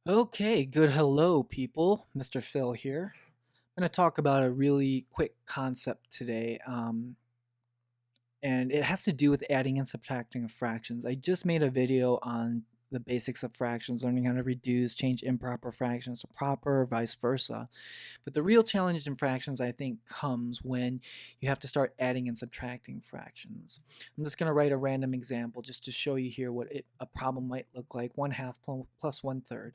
Okay, good hello, people. Mr. Phil here. I'm going to talk about a really quick concept today, and it has to do with adding and subtracting of fractions. I just made a video on the basics of fractions, learning how to reduce, change improper fractions to proper, vice versa. But the real challenge in fractions, I think, comes when you have to start adding and subtracting fractions. I'm just going to write a random example just to show you here what a problem might look like. 1/2 plus 1/3.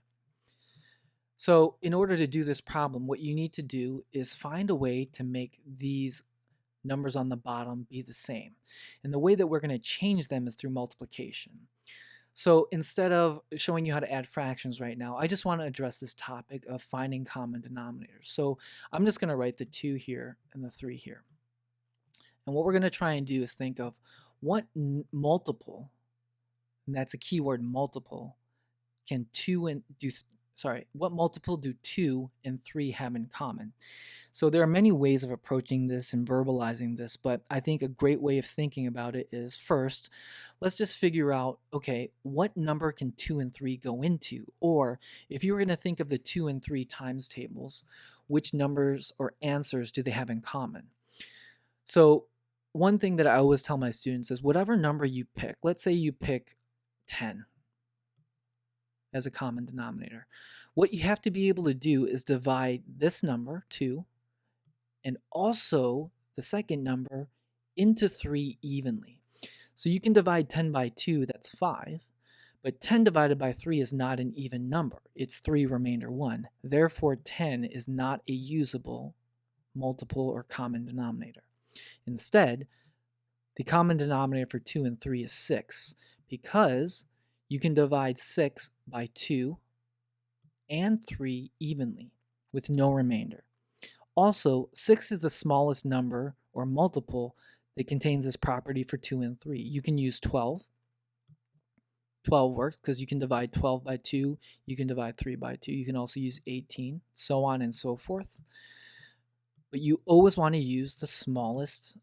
So in order to do this problem, what you need to do is find a way to make these numbers on the bottom be the same. And the way that we're going to change them is through multiplication. So instead of showing you how to add fractions right now, I just want to address this topic of finding common denominators. So I'm just going to write the 2 here and the 3 here. And what we're going to try and do is think of what multiple, and that's a keyword multiple, can 2 and do what multiple do 2 and 3 have in common? So there are many ways of approaching this and verbalizing this, but I think a great way of thinking about it is first, let's just figure out, okay, what number can 2 and 3 go into? Or if you were going to think of the 2 and 3 times tables, which numbers or answers do they have in common? So one thing that I always tell my students is whatever number you pick, let's say you pick 10 as a common denominator. What you have to be able to do is divide this number, 2, and also the second number into 3 evenly. So you can divide 10 by 2, that's 5, but 10 divided by 3 is not an even number. It's 3 remainder 1. Therefore, 10 is not a usable multiple or common denominator. Instead, the common denominator for 2 and 3 is 6 because you can divide 6 by 2 and 3 evenly with no remainder. Also, 6 is the smallest number or multiple that contains this property for 2 and 3. You can use 12. 12 works because you can divide 12 by 2, you can divide 3 by 2, you can also use 18, so on and so forth. But you always want to use the smallest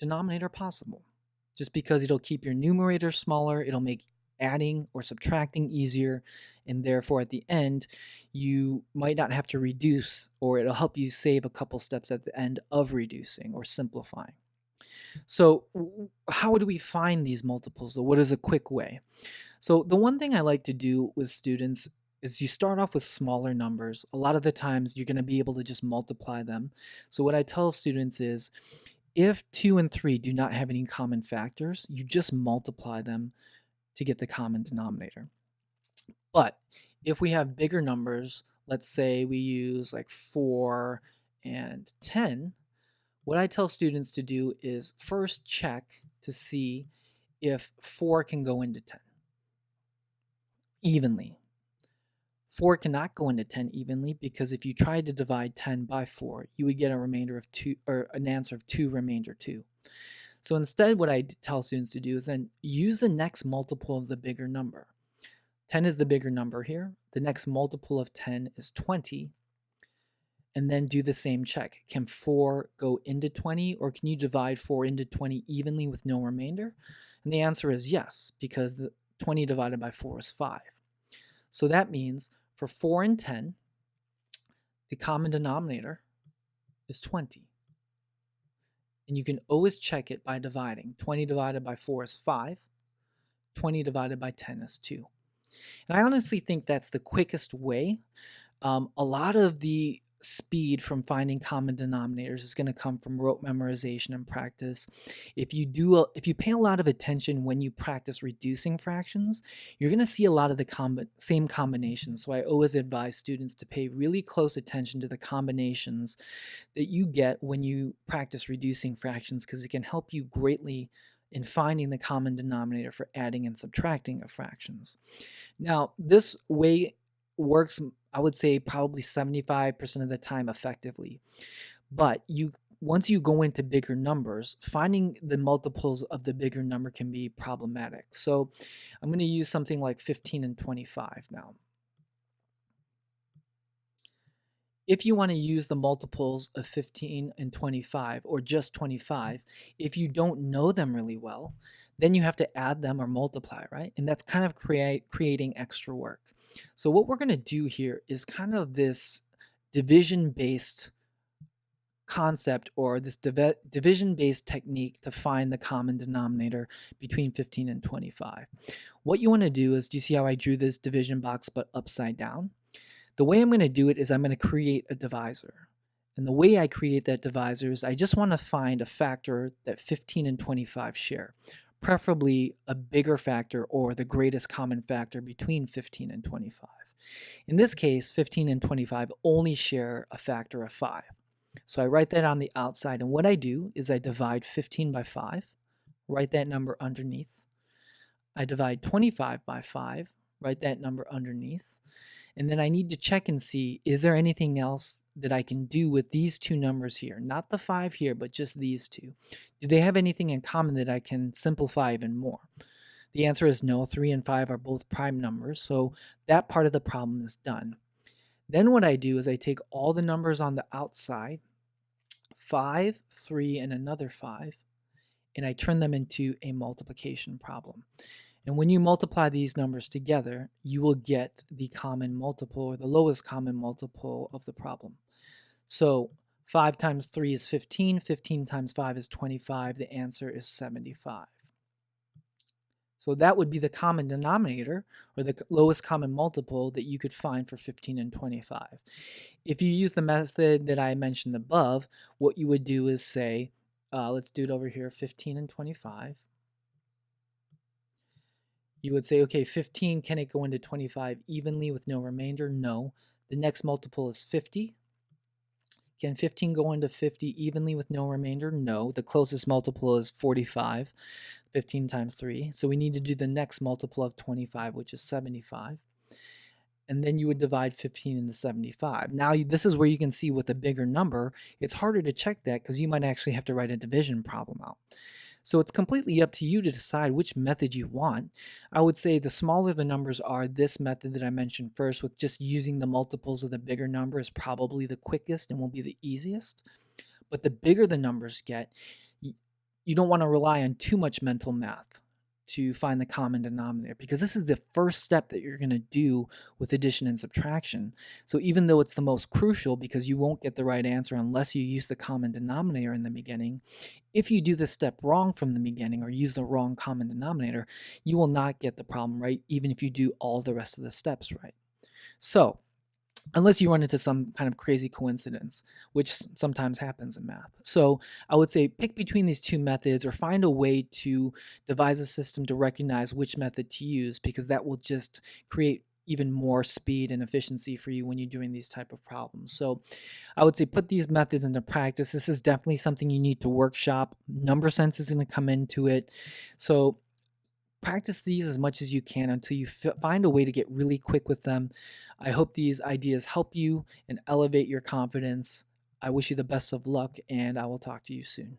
denominator possible, just because it'll keep your numerator smaller, it'll make adding or subtracting easier, and therefore at the end you might not have to reduce, or it'll help you save a couple steps at the end of reducing or simplifying. So how do we find these multiples? So what is a quick way? So the one thing I like to do with students is you start off with smaller numbers. A lot of the times you're going to be able to just multiply them. So what I tell students is if 2 and 3 do not have any common factors, you just multiply them to get the common denominator. But if we have bigger numbers, let's say we use like 4 and 10, what I tell students to do is first check to see if 4 can go into 10 evenly. 4 cannot go into 10 evenly because if you tried to divide 10 by 4, you would get a remainder of 2, or an answer of 2 remainder 2. So instead, what I tell students to do is then use the next multiple of the bigger number. 10 is the bigger number here. The next multiple of 10 is 20. And then do the same check. Can 4 go into 20, or can you divide 4 into 20 evenly with no remainder? And the answer is yes, because the 20 divided by 4 is 5. So that means for 4 and 10, the common denominator is 20. And you can always check it by dividing. 20 divided by 4 is 5. 20 divided by 10 is 2. And I honestly think that's the quickest way. A lot of the speed from finding common denominators is going to come from rote memorization and practice. If you pay a lot of attention when you practice reducing fractions, you're going to see a lot of the same combinations. So I always advise students to pay really close attention to the combinations that you get when you practice reducing fractions, because it can help you greatly in finding the common denominator for adding and subtracting of fractions. Now, this way works, I would say, probably 75% of the time effectively. But once you go into bigger numbers, finding the multiples of the bigger number can be problematic. So I'm going to use something like 15 and 25 now. if you want to use the multiples of 15 and 25, or just 25, if you don't know them really well, then you have to add them or multiply, right? And that's kind of creating extra work. So what we're going to do here is kind of this division-based concept, or this division-based technique to find the common denominator between 15 and 25. What you want to do is, do you see how I drew this division box but upside down? The way I'm going to do it is I'm going to create a divisor. And the way I create that divisor is I just want to find a factor that 15 and 25 share, preferably a bigger factor or the greatest common factor between 15 and 25. In this case, 15 and 25 only share a factor of 5. So I write that on the outside, and what I do is I divide 15 by 5, write that number underneath. I divide 25 by 5, write that number underneath. And then I need to check and see, is there anything else that I can do with these two numbers here? Not the 5 here, but just these two. Do they have anything in common that I can simplify even more? The answer is no. 3 and 5 are both prime numbers, so that part of the problem is done. Then what I do is I take all the numbers on the outside, 5, 3, and another 5, and I turn them into a multiplication problem. And when you multiply these numbers together, you will get the common multiple, or the lowest common multiple of the problem. So 5 times 3 is 15, 15 times 5 is 25, the answer is 75. So that would be the common denominator, or the lowest common multiple that you could find for 15 and 25. If you use the method that I mentioned above, what you would do is say, let's do it over here, 15 and 25. You would say, okay, 15, can it go into 25 evenly with no remainder? No. The next multiple is 50. Can 15 go into 50 evenly with no remainder? No. The closest multiple is 45, 15 times 3. So we need to do the next multiple of 25, which is 75. And then you would divide 15 into 75. Now, this is where you can see with a bigger number, it's harder to check that because you might actually have to write a division problem out. So it's completely up to you to decide which method you want. I would say the smaller the numbers are, this method that I mentioned first, with just using the multiples of the bigger number, is probably the quickest and will be the easiest. But the bigger the numbers get, you don't want to rely on too much mental math to find the common denominator, because this is the first step that you're going to do with addition and subtraction. So even though it's the most crucial, because you won't get the right answer unless you use the common denominator in the beginning, if you do this step wrong from the beginning or use the wrong common denominator, you will not get the problem right, even if you do all the rest of the steps right. So unless you run into some kind of crazy coincidence, which sometimes happens in math. So I would say pick between these two methods, or find a way to devise a system to recognize which method to use, because that will just create even more speed and efficiency for you when you're doing these type of problems. So I would say put these methods into practice. This is definitely something you need to workshop. Number sense is going to come into it. So practice these as much as you can until you find a way to get really quick with them. I hope these ideas help you and elevate your confidence. I wish you the best of luck, and I will talk to you soon.